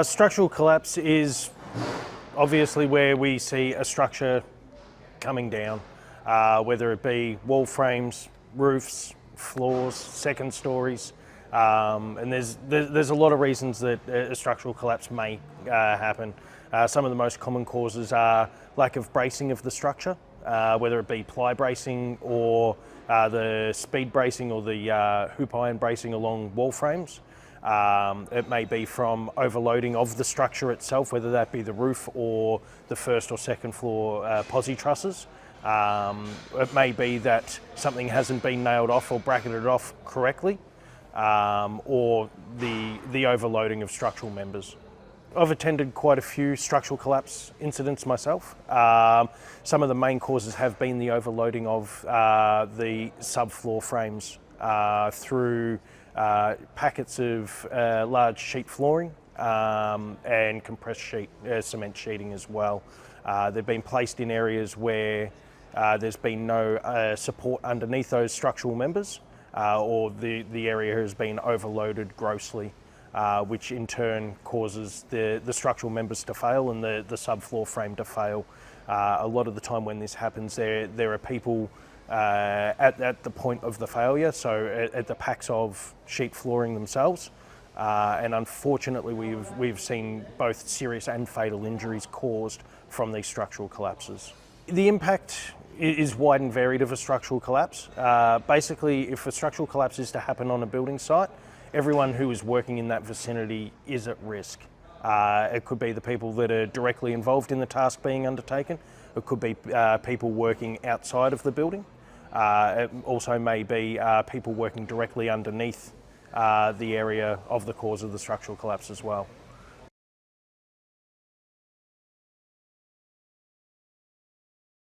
Structural collapse is obviously where we see a structure coming down, whether it be wall frames, roofs, floors, second stories, and there's a lot of reasons that a structural collapse may happen. Some of the most common causes are lack of bracing of the structure, whether it be ply bracing or the speed bracing or the hoop iron bracing along wall frames. It may be from overloading of the structure itself, whether that be the roof or the first or second floor posi trusses. It may be that something hasn't been nailed off or bracketed off correctly, or the overloading of structural members. I've attended quite a few structural collapse incidents myself. Some of the main causes have been the overloading of the subfloor frames through packets of large sheet flooring and compressed sheet, cement sheeting as well. They've been placed in areas where there's been no support underneath those structural members, or the area has been overloaded grossly, which in turn causes the structural members to fail and the subfloor frame to fail. A lot of the time when this happens, there are people at the point of the failure, so at the packs of sheet flooring themselves. And unfortunately we've seen both serious and fatal injuries caused from these structural collapses. The impact is wide and varied of a structural collapse. Basically, if a structural collapse is to happen on a building site, everyone who is working in that vicinity is at risk. It could be the people that are directly involved in the task being undertaken. It could be people working outside of the building. It also may be people working directly underneath the area of the cause of the structural collapse as well.